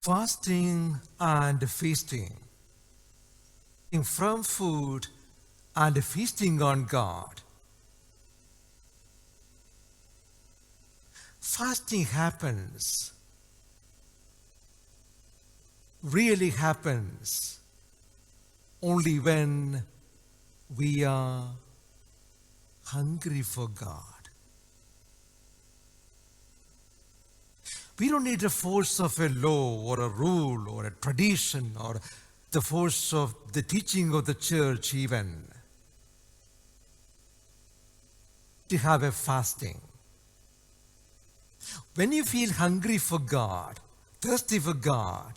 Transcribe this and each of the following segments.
fasting and feasting, from food and feasting on God. Fasting really happens, only when we are hungry for God. We don't need the force of a law or a rule or a tradition or the force of the teaching of the church even to have a fasting. When you feel hungry for God, thirsty for God,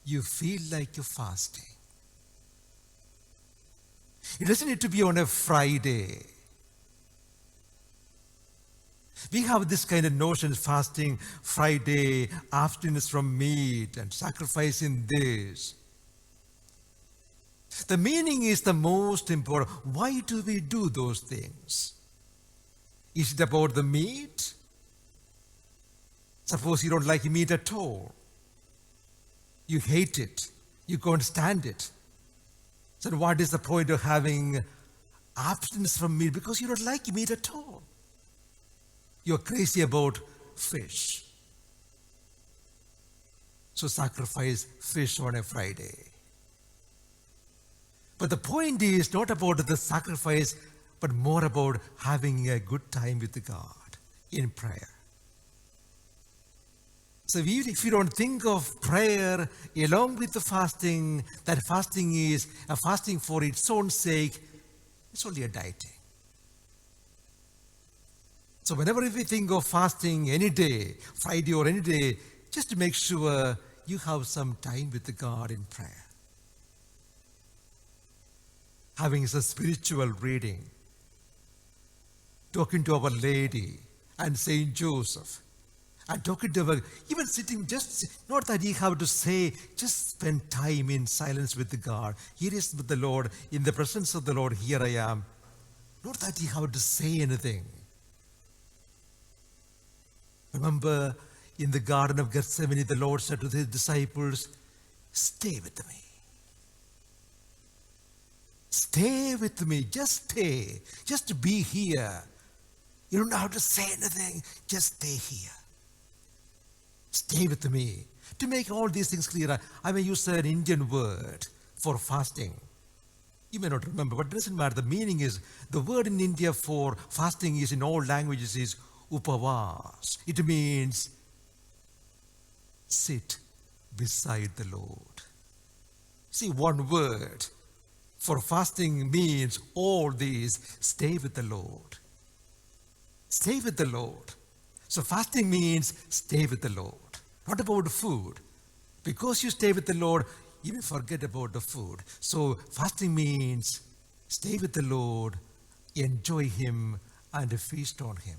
you feel like you're fasting. It doesn't need to be on a Friday. We have this kind of notion, fasting Friday, abstinence from meat and sacrificing this. The meaning is the most important. Why do we do those things? Is it about the meat? Suppose you don't like meat at all. You hate it. You can't stand it. So what is the point of having abstinence from meat? Because you don't like meat at all. You're crazy about fish. So sacrifice fish on a Friday. But the point is not about the sacrifice, but more about having a good time with God in prayer. So even if you don't think of prayer along with the fasting, that fasting is a fasting for its own sake, it's only a dieting. So whenever we think of fasting any day, Friday or any day, just to make sure you have some time with God in prayer. Having some spiritual reading, talking to Our Lady and Saint Joseph, and talking to her, even sitting, just not that you have to say, just spend time in silence with God. Here is with the Lord, in the presence of the Lord, here I am. Not that you have to say anything. Remember, in the Garden of Gethsemane, the Lord said to his disciples, stay with me. Stay with me, just stay, just be here. You don't have to say anything, just stay here. Stay with me. To make all these things clear, I may use an Indian word for fasting. You may not remember, but it doesn't matter. The meaning is, the word in India for fasting is in all languages is upavas. It means sit beside the Lord. See, one word for fasting means all these. Stay with the Lord. Stay with the Lord. So fasting means stay with the Lord. Not about food. Because you stay with the Lord, you may forget about the food. So fasting means stay with the Lord, enjoy Him, and feast on Him.